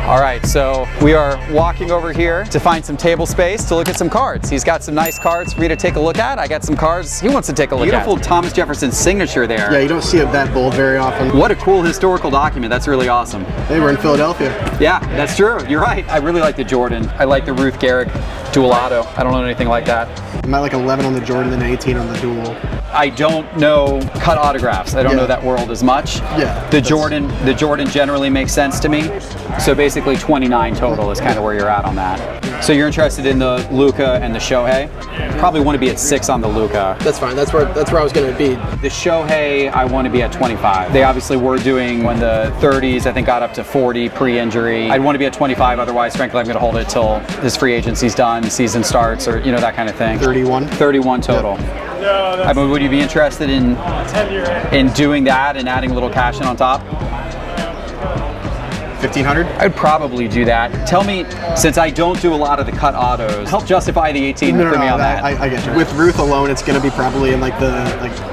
All right, so we are walking over here to find some table space to look at some cards. He's got some nice cards for me to take a look at. I got some cards he wants to take a look at. Beautiful Thomas Jefferson signature there. Yeah, you don't see it that bold very often. What a cool historical document. That's really awesome. They were in Philadelphia. Yeah, that's true. You're right. I really like the Jordan. I like the Ruth Gehrig dual auto. I don't know anything like that. I'm at like 11 on the Jordan and 18 on the dual. I don't know cut autographs. I don't know that world as much. Yeah. The Jordan generally makes sense to me. So basically 29 total is kind of where you're at on that. So you're interested in the Luka and the Shohei? Probably want to be at 6 on the Luka. That's fine. That's where I was going to be. The Shohei, I want to be at 25. They obviously were doing when the 30s, I think, got up to 40 pre-injury. I'd want to be at 25. Otherwise, frankly, I'm going to hold it till his free agency's done, season starts, or that kind of thing. 31. 31 total. Yep. I mean, would you be interested in doing that and adding a little cash in on top? 1,500? I'd probably do that. Tell me, since I don't do a lot of the cut autos, help justify the 18 for me on that. I get you. With Ruth alone, it's going to be probably in like the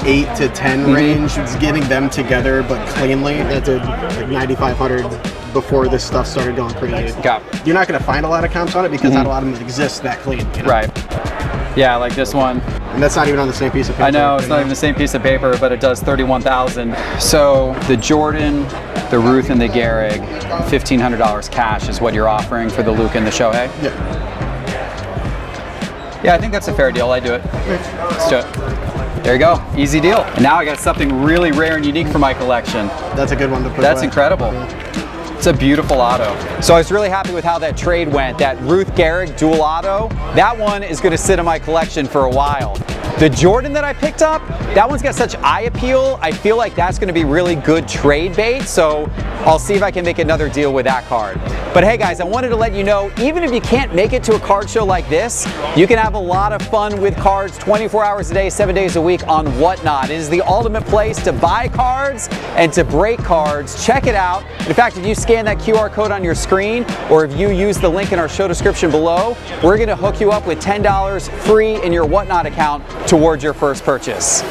8 to 10 range. It's getting them together, but cleanly. I did like 9,500 before this stuff started going crazy. You're not going to find a lot of comps on it because not a lot of them exist that clean. Right. Yeah, like this one. And that's not even on the same piece of paper. I know, it's not even the same piece of paper, but it does 31,000. So the Jordan, the Ruth, and the Gehrig, $1,500 cash is what you're offering for the Luka and the Shohei? Yeah. Yeah, I think that's a fair deal. I do it. Let's do it. There you go. Easy deal. And now I got something really rare and unique for my collection. That's a good one to put That's away. incredible. Yeah. It's a beautiful auto. So I was really happy with how that trade went. That Ruth Gehrig dual auto, that one is going to sit in my collection for a while. The Jordan that I picked up, that one's got such eye appeal. I feel like that's going to be really good trade bait. So I'll see if I can make another deal with that card. But hey guys, I wanted to let you know, even if you can't make it to a card show like this, you can have a lot of fun with cards 24 hours a day, 7 days a week on Whatnot. It is the ultimate place to buy cards and to break cards. Check it out. In fact, if you scan that QR code on your screen, or if you use the link in our show description below, we're going to hook you up with $10 free in your Whatnot account towards your first purchase.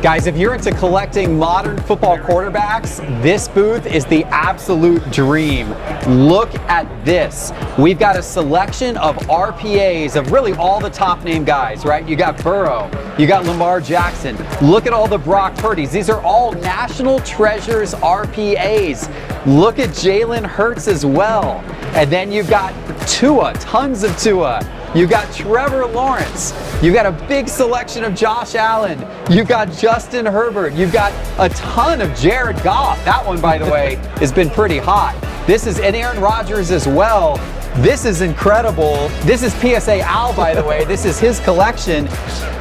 Guys, if you're into collecting modern football quarterbacks, this booth is the absolute dream. Look at this. We've got a selection of RPAs of really all the top name guys, right? You got Burrow, you got Lamar Jackson. Look at all the Brock Purdy's. These are all National Treasures RPAs. Look at Jalen Hurts as well. And then you've got Tua, tons of Tua. You got Trevor Lawrence. You got a big selection of Josh Allen. You got Justin Herbert. You've got a ton of Jared Goff. That one, by the way, has been pretty hot. And Aaron Rodgers as well. This is incredible. This is PSA Al, by the way. This is his collection.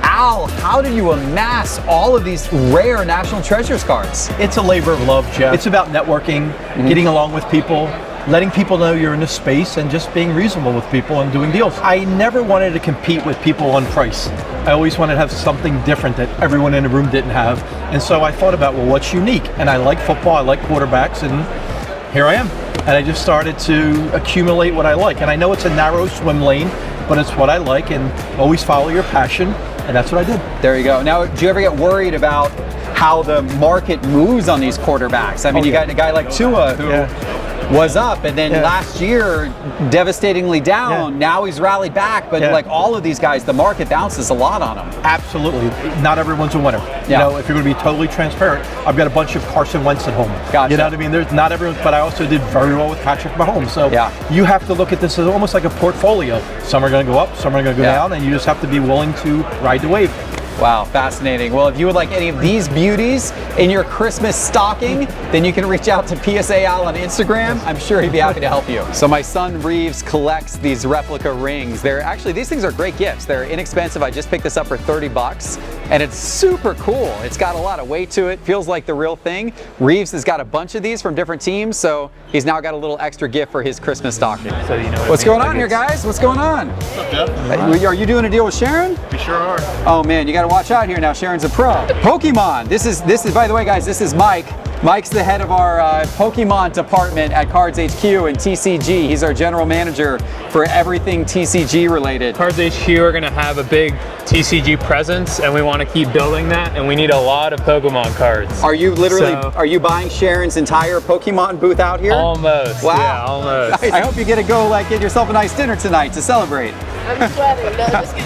Al, how did you amass all of these rare National Treasures cards? It's a labor of love, Jeff. It's about networking, getting along with people, letting people know you're in a space, and just being reasonable with people and doing deals. I never wanted to compete with people on price. I always wanted to have something different that everyone in the room didn't have. And so I thought about, well, what's unique? And I like football, I like quarterbacks, and here I am. And I just started to accumulate what I like. And I know it's a narrow swim lane, but it's what I like, and always follow your passion. And that's what I did. There you go. Now, do you ever get worried about how the market moves on these quarterbacks? I mean, you got a guy like Tua who was up, and then last year devastatingly down. Now he's rallied back, but like all of these guys, the market bounces a lot on them. Absolutely. Not everyone's a winner. You know, if you're going to be totally transparent, I've got a bunch of Carson Wentz at home. Gotcha. You know what I mean? There's not everyone, but I also did very well with Patrick Mahomes. So you have to look at this as almost like a portfolio. Some are going to go up, some are going to go down, and you just have to be willing to ride the wave. Wow, fascinating. Well, if you would like any of these beauties in your Christmas stocking, then you can reach out to PSA Al on Instagram. I'm sure he'd be happy to help you. So my son Reeves collects these replica rings. These things are great gifts. They're inexpensive. I just picked this up for 30 bucks, and it's super cool. It's got a lot of weight to it. Feels like the real thing. Reeves has got a bunch of these from different teams, so he's now got a little extra gift for his Christmas stocking. So you know what's going on here, guys? What's going on? What's up, Jeff? Are you doing a deal with Sharon? We sure are. Oh man, you got to watch out here now. Sharon's a pro. Pokemon. This is by the way, guys. This is Mike. Mike's the head of our Pokemon department at Cards HQ and TCG. He's our general manager for everything TCG related. Cards HQ are going to have a big TCG presence, and we want to keep building that, and we need a lot of Pokemon cards. Are you literally, are you buying Sharon's entire Pokemon booth out here? Almost. Wow. Yeah, almost. I hope you get to go get yourself a nice dinner tonight to celebrate. I'm sweating. No, just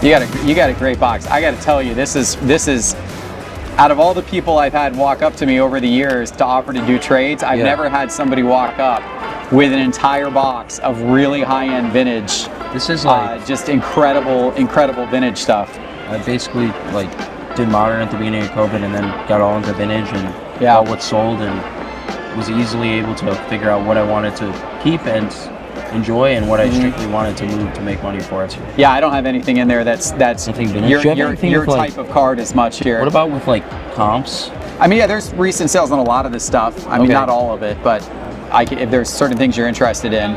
kidding. You got a great box. I got to tell you, this is out of all the people I've had walk up to me over the years to offer to do trades, I've never had somebody walk up with an entire box of really high-end vintage. This is like just incredible vintage stuff. I basically like did modern at the beginning of COVID and then got all into vintage and bought what sold and was easily able to figure out what I wanted to keep and enjoy and what I strictly wanted to move to make money for it. Yeah, I don't have anything in there that's your type of card as much here. What about with like comps? I mean, yeah, there's recent sales on a lot of this stuff. I mean, not all of it, but if there's certain things you're interested in.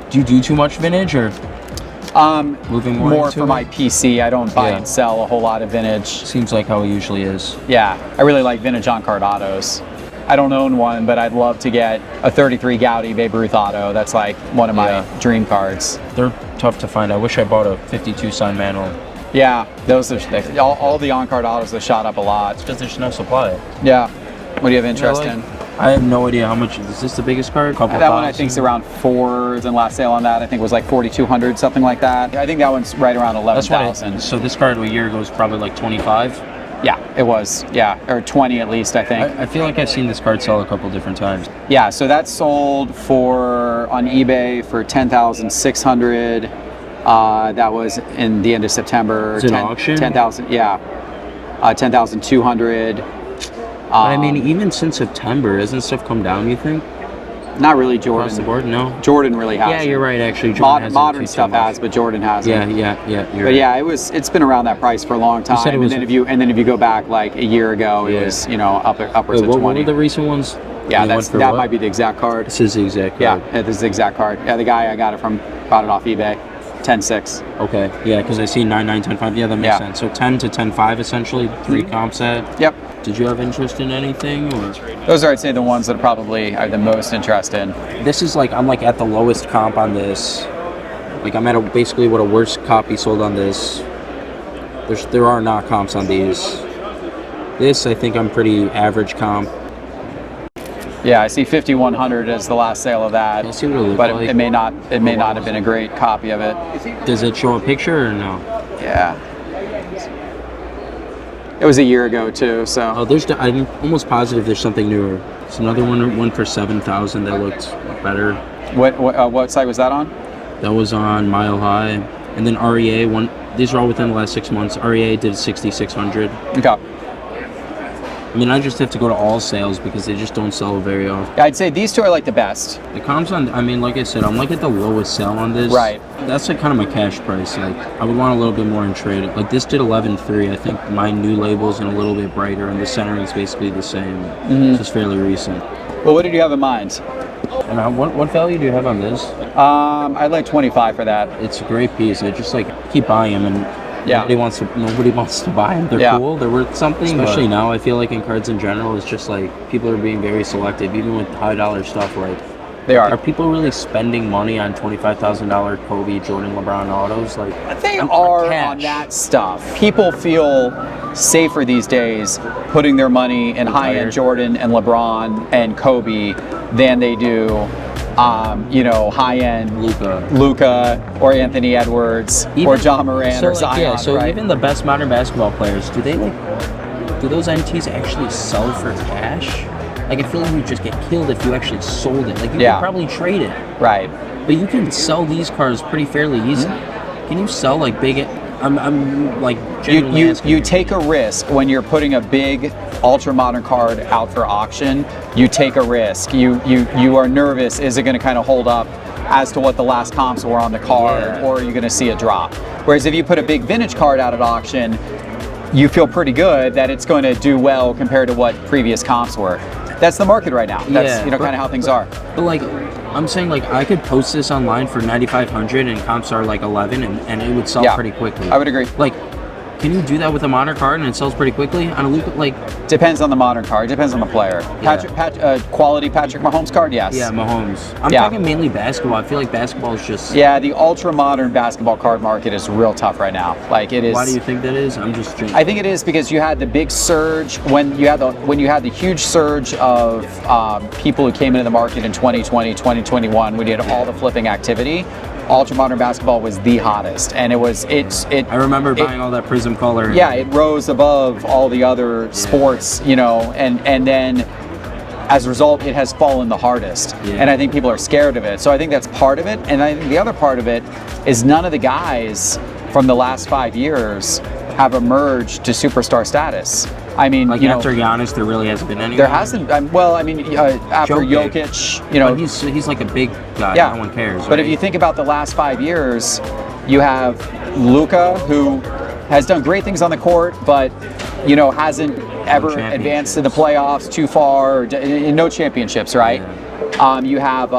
Do you do too much vintage or moving more for my PC? I don't buy and sell a whole lot of vintage. Seems like how it usually is. Yeah, I really like vintage on-card autos. I don't own one, but I'd love to get a 33 Gaudy Babe Ruth auto. That's like one of my dream cards. They're tough to find. I wish I bought a 52 sign manual. Yeah, those are all the on-card autos have shot up a lot. It's because there's no supply. Yeah. What do you have interest in? I have no idea how much. Is this the biggest card? That one I think is around 4s, and last sale on that I think was like 4,200, something like that. I think that one's right around 11,000. So this card a year ago was probably like 25. Yeah, it was. Yeah, or 20 at least, I think. I feel like I've seen this card sell a couple different times. Yeah, so that sold on eBay for 10,600. That was in the end of September. Is it an auction? 10,000. Yeah, 10,200. I mean, even since September, hasn't stuff come down? You think? Not really, Jordan. Across the board, no. Jordan really has. Yeah, you're right. Actually, Jordan modern stuff has, but Jordan hasn't. Yeah. But yeah, it's been around that price for a long time. And then if you go back like a year ago, it was upwards of 20. What were the recent ones? Yeah, that might be the exact card. This is the exact card. Yeah, this is the exact card. Yeah, the guy I got it from bought it off eBay. 10.6. Okay, yeah, because I see 9.9, 10.5. Yeah, that makes sense. So 10 to 10.5 essentially, 3 comps at. Yep. Did you have interest in anything? Or? Those are, I'd say, the ones that probably I have the most interest in. This is like, I'm like at the lowest comp on this. Like I'm at basically what a worst copy sold on this. There are not comps on these. This, I think I'm pretty average comp. Yeah, I see 5,100 as the last sale of that. Let's see what it looks but like. it may not have been a great copy of it. Does it show a picture or no? Yeah. It was a year ago too, so. Oh, I'm almost positive there's something newer. It's another one for 7,000 that looked better. What site was that on? That was on Mile High, and then REA These are all within the last 6 months. REA did 6,600. Okay. I mean, I just have to go to all sales because they just don't sell very often. Yeah, I'd say these two are like the best. The comps on, I mean, like I said, I'm like at the lowest sell on this. Right. That's like kind of my cash price. Like, I would want a little bit more in trade. Like this did 11.3. I think my new label's and a little bit brighter, and the centering is basically the same. It's just fairly recent. Well, what did you have in mind? And what value do you have on this? I'd like 25 for that. It's a great piece. I just like keep buying them, and nobody wants to buy them. They're cool. They're worth something. Especially now, I feel like in cards in general, it's just like people are being very selective, even with high dollar stuff. Like they are. Are people really spending money on $25,000 Kobe, Jordan, LeBron autos? Like they are on that stuff. People feel safer these days putting their money in high-end Jordan and LeBron and Kobe than they do, high-end Luka or Anthony Edwards or John Moran or Zion. Yeah, so even the best modern basketball players, do those NFTs actually sell for cash? Like, I feel like you just get killed if you actually sold it. Like, you could probably trade it. Right. But you can sell these cars pretty fairly easy. Can you sell, like, big... I'm like, genuinely asking. You take a risk when you're putting a big ultra-modern card out for auction. You take a risk. You are nervous. Is it going to kind of hold up as to what the last comps were on the card, or are you going to see a drop? Whereas if you put a big vintage card out at auction, you feel pretty good that it's going to do well compared to what previous comps were. That's the market right now. That's kind of how things are. But like, I'm saying, like, I could post this online for 9,500 and comps are like 11, and it would sell pretty quickly. I would agree. Like, can you do that with a modern card and it sells pretty quickly on a loop? Like, depends on the modern card. Depends on the player. Quality Patrick Mahomes card, yes. yeah, Mahomes. I'm talking mainly basketball. I feel like basketball is just. Yeah, the ultra modern basketball card market is real tough right now. Like it is. Why do you think that is? I think it is because you had the big surge when you had the huge surge of people who came into the market in 2020, 2021. We did all the flipping activity. Ultra modern basketball was the hottest, and I remember buying all that Prism color. Yeah, it rose above all the other sports, you know, and then as a result, it has fallen the hardest. Yeah. And I think people are scared of it. So I think that's part of it. And I think the other part of it is none of the guys from the last 5 years have emerged to superstar status. I mean, like after Giannis, there really hasn't been any. There hasn't. After Jokic, you know, but he's like a big guy. Yeah. No one cares. But if you think about the last 5 years, you have Luka, who has done great things on the court, but you know hasn't ever advanced to the playoffs too far. No championships, right? Yeah. You have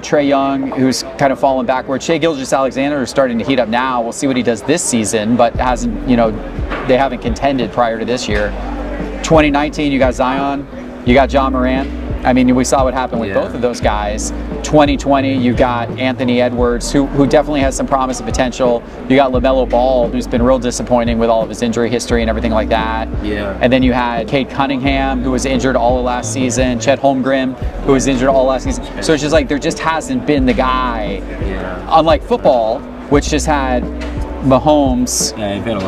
Trae Young, who's kind of fallen backward. Shai Gilgeous-Alexander is starting to heat up now. We'll see what he does this season, but they haven't contended prior to this year. 2019, you got Zion, you got John Morant. I mean, we saw what happened with both of those guys. 2020, you got Anthony Edwards, who definitely has some promise and potential. You got LaMelo Ball, who's been real disappointing with all of his injury history and everything like that. Yeah. And then you had Cade Cunningham, who was injured all of last season. Chet Holmgren, who was injured all last season. So it's just like there just hasn't been the guy. Yeah. Unlike football, which just had Mahomes,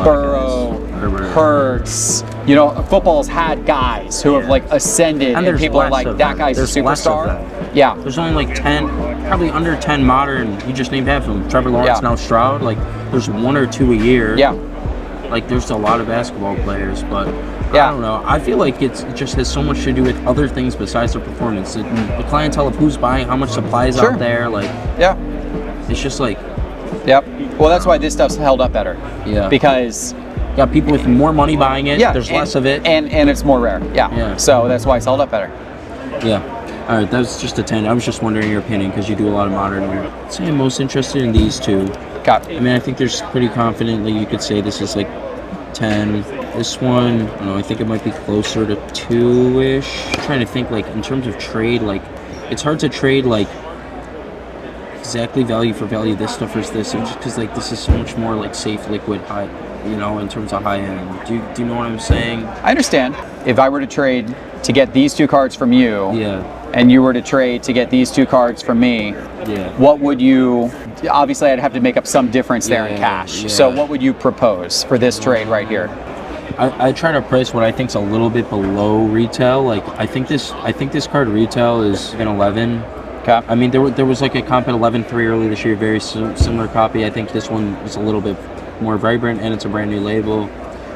Burrow, Hurts. You know, football's had guys who have like ascended, and people are like, that guy's a superstar. Yeah. There's only like 10, probably under 10 modern. You just named half of them. Trevor Lawrence, now Stroud. Like, there's 1 or 2 a year. Yeah. Like, there's a lot of basketball players, but I don't know. I feel like it just has so much to do with other things besides the performance. The clientele of who's buying, how much supply is out there. Like, it's just like. Yep. Well, that's why this stuff's held up better. Yeah. Because you got people with more money buying it. There's less of it. And it's more rare. Yeah. So that's why it's held up better. Yeah. All right. That was just a 10. I was just wondering your opinion because you do a lot of modern. I'd say I'm most interested in these two. Got it. I mean, I think there's pretty confidently you could say this is like 10. This one, I think it might be closer to 2-ish. I'm trying to think like in terms of trade, like it's hard to trade like exactly value for value this stuff versus this, just because like this is so much more like safe, liquid, high, in terms of high end. Do you know what I'm saying? I understand. If I were to trade to get these 2 cards from you, and you were to trade to get these 2 cards from me, what would you? Obviously, I'd have to make up some difference there in cash. Yeah. So, what would you propose for this trade right here? I try to price what I think's a little bit below retail. Like I think this card retail is an 11. Okay. I mean, there was like a comp at 11.3 early this year, very similar copy. I think this one is a little bit more vibrant, and it's a brand new label.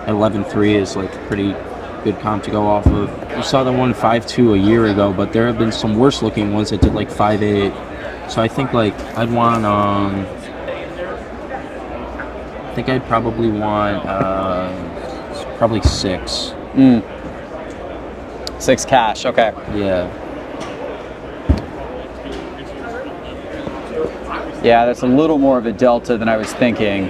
At 11.3 is like pretty good comp to go off of. You saw the one 5.2 a year ago, but there have been some worse looking ones that did like 5.8. So I think like I'd want I think I'd probably want probably 6. 6 cash. Okay. Yeah. Yeah, that's a little more of a delta than I was thinking.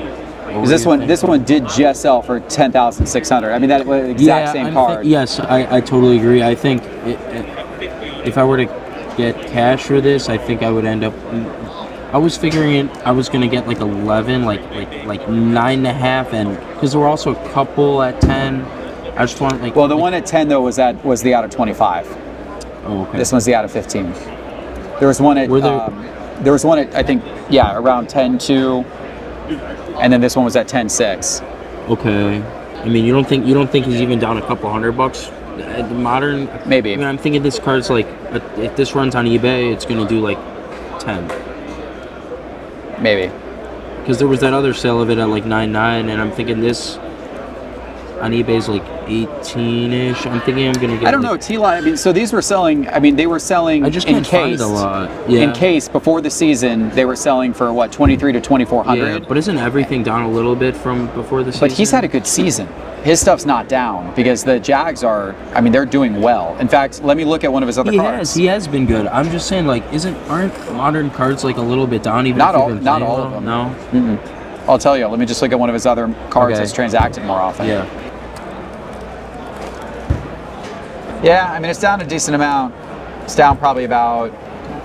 This one did just sell for $10,600. I mean, that exact same card. Yes, I totally agree. I think if I were to get cash for this, I think I would end up. I was figuring I was gonna get like 11, like 9.5, and because there were also a couple at 10. I just want like. Well, the one at 10 though was the out of 25. Oh, okay. This one's the out of 15. There was one at. There was one at I think around 10.2, and then this one was at 10.6. Okay. I mean, you don't think he's even down a couple $100? The modern. Maybe. I mean, I'm thinking this card's like if this runs on eBay, it's gonna do like 10. Maybe. Because there was that other sale of it at like 9.9, and I'm thinking this on eBay's like 18-ish. I'm thinking I'm gonna get. I don't know, T-Line. I mean, so these were selling. I mean, they were selling. I just can't find a lot. Yeah. In case before the season, they were selling for what, 2,300 to 2,400. Yeah, but isn't everything down a little bit from before the season? But he's had a good season. His stuff's not down because the Jags are. I mean, they're doing well. In fact, let me look at one of his other cards. He has been good. I'm just saying, like, aren't modern cards like a little bit down? Even not if all of them. No. Mm-mm. I'll tell you. Let me just look at one of his other cards Okay. that's transacted more often. Yeah. Yeah, I mean, it's down a decent amount. It's down probably about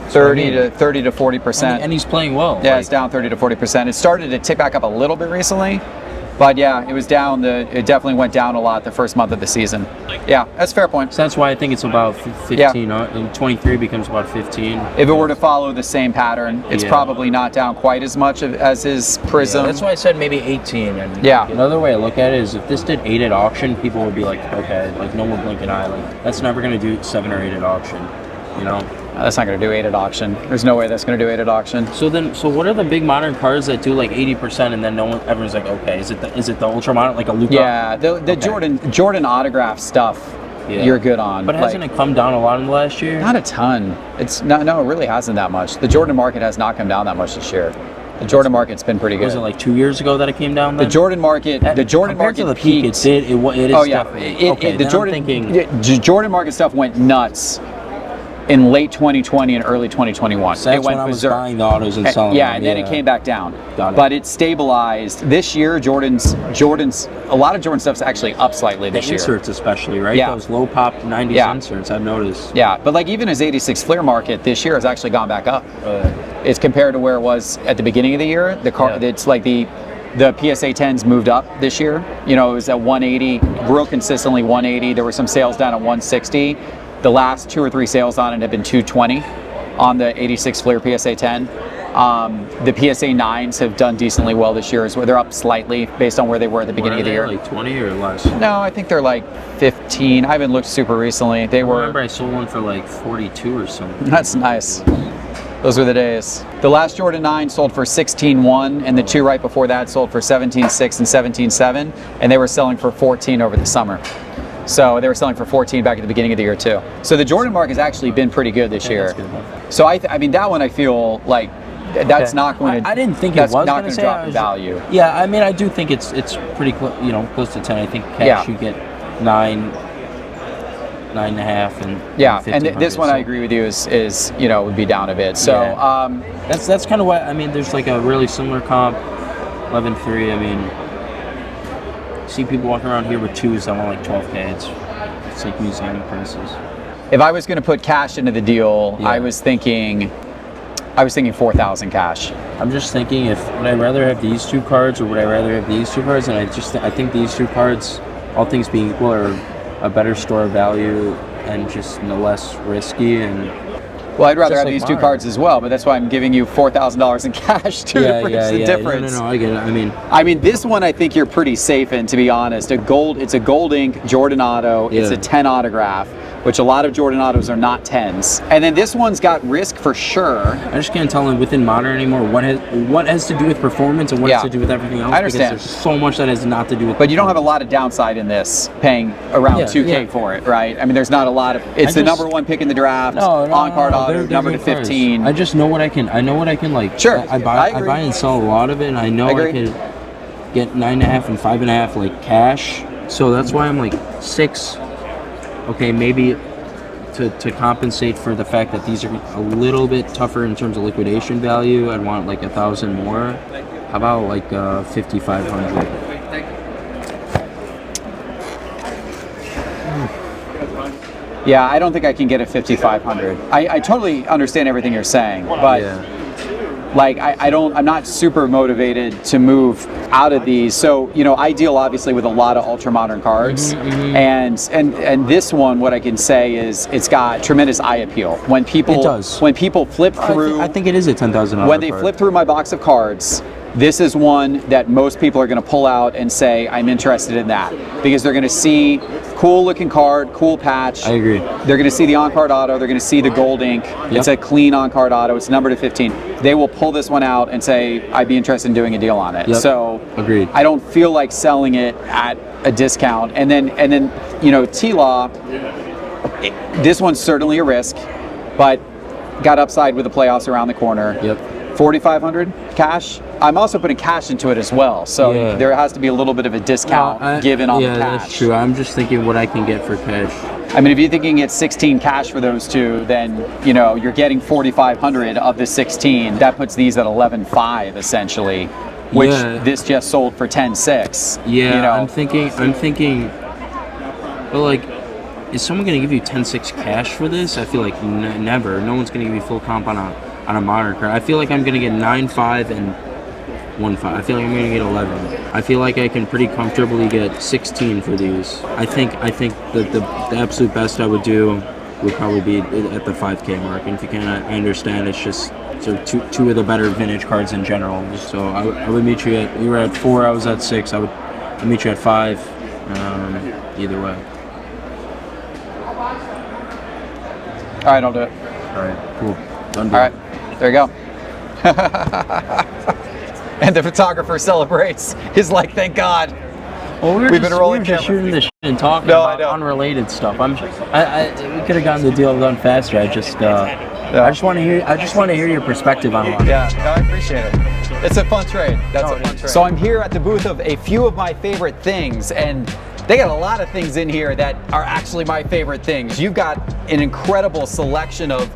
30 to 40%. And he's playing well. Yeah, it's down 30 to 40%. It started to tick back up a little bit recently, but yeah, it was down. It definitely went down a lot the first month of the season. Yeah, that's a fair point. So that's why I think it's about 15. And 23 becomes about 15. If it were to follow the same pattern, it's probably not down quite as much as his Prism. Yeah, that's why I said maybe 18. And Yeah. another way I look at it is if this did 8 at auction, people would be like, okay, like no one blink an eye. Like that's never going to do 7 or 8 at auction, you know? That's not going to do 8 at auction. There's no way that's going to do 8 at auction. So what are the big modern cards that do like 80% and then everyone's like, okay, is it the ultra modern like a Luka? Yeah, the Jordan autograph stuff. Yeah. You're good on. But hasn't it come down a lot in the last year? Not a ton. It's no, it really hasn't that much. The Jordan market has not come down that much this year. The Jordan market's been pretty good. Was it like 2 years ago that it came down? The Jordan market, Compared market to the peaked. peak, it is. Oh yeah, Okay, the Jordan market stuff went nuts in late 2020 and early 2021. So that's it went when I was berserk. buying the autos and selling Yeah, them. and then it came back down. Got it. But it stabilized. This year, Jordan's a lot of Jordan stuff's actually up slightly The this year. inserts especially, right? Yeah. Those low pop 90s Yeah. inserts, I've noticed. Yeah, but like even his 86 Fleer market this year has actually gone back up. It's compared to where it was at the beginning of the year. It's like the PSA 10s moved up this year. You know, it was at 180, real consistently 180. There were some sales down at 160. The last 2 or 3 sales on it have been 220 on the 86 Fleer PSA 10. The PSA 9s have done decently well this year as well. They're up slightly based on where they were at the beginning of the year. Like 20 or less? No, I think they're like 15. I haven't looked super recently. I remember I sold one for like 42 or something. That's nice. Those were the days. The last Jordan 9 sold for 16.1, and the 2 right before that sold for 17.6 and 17.7, and they were selling for 14 over the summer. So they were selling for 14 back at the beginning of the year too. So the Jordan mark has actually been pretty good this year. That's good. So I mean that one I feel like that's not going to. I didn't think that's it was not going to drop in value. Yeah, I mean I do think it's pretty close, close to 10. I think cash you get 9.5, and yeah. And 1,500, this one I agree with you is would be down a bit. So that's kind of what I mean. There's like a really similar comp, 11.3. I mean. See people walking around here with 2s that want like 12K. It's like museum prices. If I was going to put cash into the deal, I was thinking 4,000 cash. I'm just thinking would I rather have these 2 cards or would I rather have these 2 cards? And I think these 2 cards, all things being equal, are a better store of value and just no less risky. And well, I'd rather have like these mine. 2 cards as well, but that's why I'm giving you $4,000 in cash to bridge the difference. No, I get it. I mean, this one I think you're pretty safe in, to be honest. It's a gold ink Jordan auto. It's a 10 autograph, which a lot of Jordan autos are not 10s. And then this one's got risk for sure. I just can't tell within modern anymore what has to do with performance and what has to do with everything else. I understand. Because there's so much that has not to do with. But you don't have a lot of downside in this, paying around 2K for it, right? I mean, there's not a lot of. It's the number 1 pick in the draft. On-card auto, number to 15. I just know what I can. I know what I can like. Sure, I buy and sell a lot of it, and I know I can get 9.5 and 5.5 like cash. So that's why I'm like 6. Okay, maybe to compensate for the fact that these are a little bit tougher in terms of liquidation value, I'd want like 1,000 more. How about like 5,500? Yeah, I don't think I can get a 5,500. I totally understand everything you're saying, but like I'm not super motivated to move out of these. So I deal obviously with a lot of ultra modern cards, and this one, what I can say is it's got tremendous eye appeal. When people flip through, I think it is a $10,000. When they flip through my box of cards, this is one that most people are going to pull out and say, I'm interested in that, because they're going to see cool looking card, cool patch. I agree. They're going to see the on-card auto. They're going to see the gold ink. It's a clean on-card auto. It's numbered to 15. They will pull this one out and say, I'd be interested in doing a deal on it. So agreed. I don't feel like selling it at a discount. And then T-Law, this one's certainly a risk, but got upside with the playoffs around the corner. 4,500 cash. I'm also putting cash into it as well, so there has to be a little bit of a discount given on the cash. Yeah, that's true. I'm just thinking what I can get for cash. I mean, if you're thinking it's 16 cash for those 2, then you're getting 4,500 of the 16. That puts these at 11.5 essentially. which Yeah. this just sold for 10.6. Yeah, you know? I'm thinking, but like, is someone gonna give you 10.6 cash for this? I feel like never. No one's gonna give you full comp on a modern card. I feel like I'm gonna get 9.5 and 1.5. I feel like I'm gonna get 11. I feel like I can pretty comfortably get 16 for these. I think that the absolute best I would do would probably be at the 5K mark. And if you can, I understand it's just sort of two of the better vintage cards in general. So I would meet you at, you were at 4, I was at 6. I'd meet you at 5. Either way. All right, I'll do it. All right, cool. Done. All right, there you go. And the photographer celebrates. He's like, thank God. Well, We've been rolling just camera. shooting the shit and talking No, I about know. unrelated stuff. We could have gotten the deal done faster. I just want to hear your perspective on it. Yeah, no, I appreciate it. It's a fun trade. That's a fun trade. So I'm here at the booth of a few of my favorite things, and they got a lot of things in here that are actually my favorite things. You've got an incredible selection of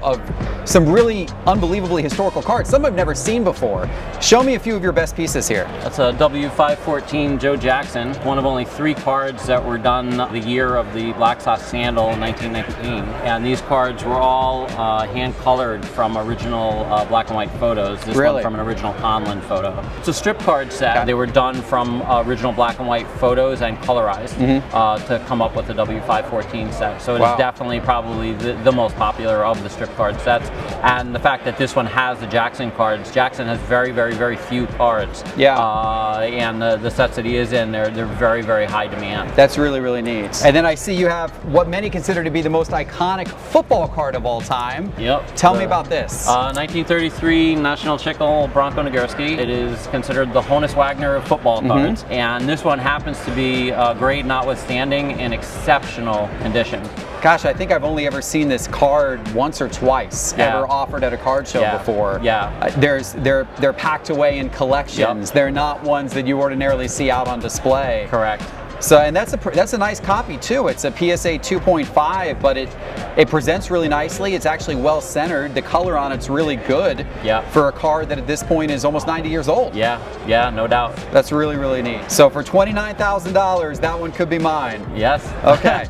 some really unbelievably historical cards, some I've never seen before. Show me a few of your best pieces here. That's a W514 Joe Jackson, one of only 3 cards that were done the year of the Black Sox scandal in 1919. And these cards were all hand-colored from original black and white photos. This Really? one from an original Conlon photo. It's a strip card set. They were done from original black and white photos and colorized to come up with the W514 set. So it Wow. is definitely probably the most popular of the strip card sets. And the fact that this one has the Jackson cards, Jackson has very, very, very few cards. Yeah. And the sets that he is in, they're very, very high demand. That's really, really neat. And then I see you have what many consider to be the most iconic football card of all time. Yep. Tell me about this. 1933 National Chickle Bronco Nagurski. It is considered the Honus Wagner of football cards. And this one happens to be grade notwithstanding in exceptional condition. Gosh, I think I've only ever seen this card once or twice ever offered at a card show before. Yeah. They're packed away in collections. Yep. They're not ones that you ordinarily see out on display. Correct. So, and that's a nice copy too. It's a PSA 2.5, but it presents really nicely. It's actually well centered. The color on it's really good. Yeah. For a card that at this point is almost 90 years old. Yeah, no doubt. That's really, really neat. So for $29,000, that one could be mine. Yes. Okay.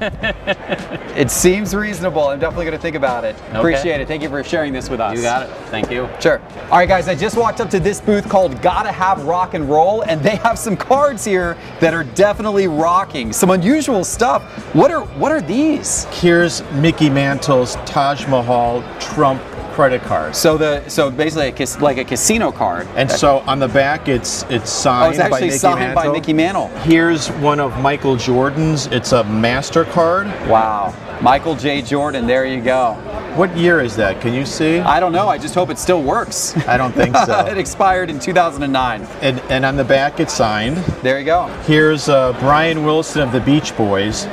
It seems reasonable. I'm definitely going to think about it. Okay. Appreciate it. Thank you for sharing this with us. You got it. Thank you. Sure. All right, guys, I just walked up to this booth called Gotta Have Rock and Roll, and they have some cards here that are definitely rocking. Some unusual stuff. What are these? Here's Mickey Mantle's Taj Mahal Trump credit card. So basically like a casino card. And so on the back, it's signed it's actually by Mickey signed Mantle. by Mickey Mantle. Here's one of Michael Jordan's. It's a MasterCard. Wow. Michael J. Jordan, there you go. What year is that? Can you see? I don't know. I just hope it still works. I don't think so. It expired in 2009. And on the back, it's signed. There you go. Here's Brian Wilson of the Beach Boys.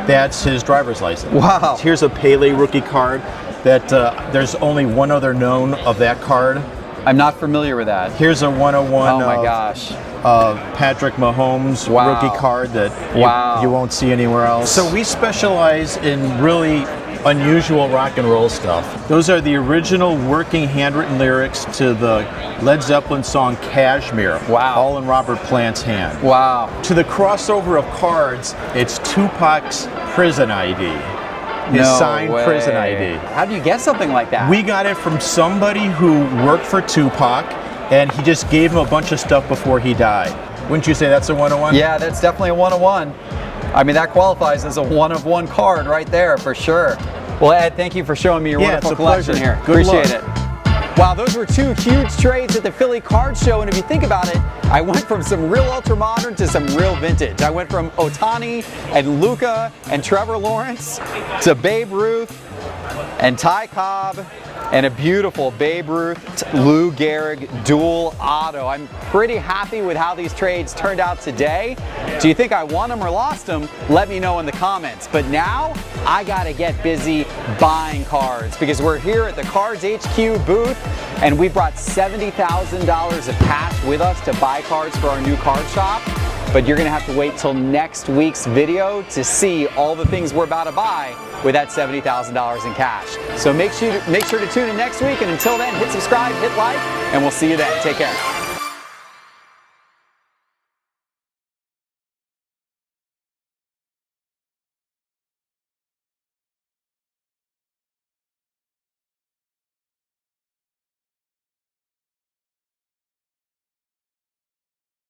That's his driver's license. Wow. Here's a Pele rookie card that there's only one other known of that card. I'm not familiar with that. Here's a 101 Oh my gosh. Patrick Mahomes Wow. rookie card that you won't see anywhere else. So we specialize in really unusual rock and roll stuff. Those are the original working handwritten lyrics to the Led Zeppelin song Kashmir. Wow. All in Robert Plant's hand. Wow. To the crossover of cards, it's Tupac's prison ID. His No signed way. prison ID. How do you get something like that? We got it from somebody who worked for Tupac, and he just gave him a bunch of stuff before he died. Wouldn't you say that's a 101? Yeah, that's definitely a 101. I mean, that qualifies as a 1-of-1 card right there for sure. Well, Ed, thank you for showing me your wonderful it's a collection pleasure. here. Good Appreciate luck. it. Wow, those were 2 huge trades at the Philly Card Show, and if you think about it, I went from some real ultra-modern to some real vintage. I went from Ohtani and Luka and Trevor Lawrence to Babe Ruth and Ty Cobb and a beautiful Babe Ruth, Lou Gehrig dual auto. I'm pretty happy with how these trades turned out today. Do you think I won them or lost them? Let me know in the comments. But now I gotta get busy buying cards because we're here at the Cards HQ booth and we brought $70,000 of cash with us to buy cards for our new card shop. But you're gonna have to wait till next week's video to see all the things we're about to buy with that $70,000 in cash. So make sure to tune in next week, and until then, hit subscribe, hit like, and we'll see you then. Take care.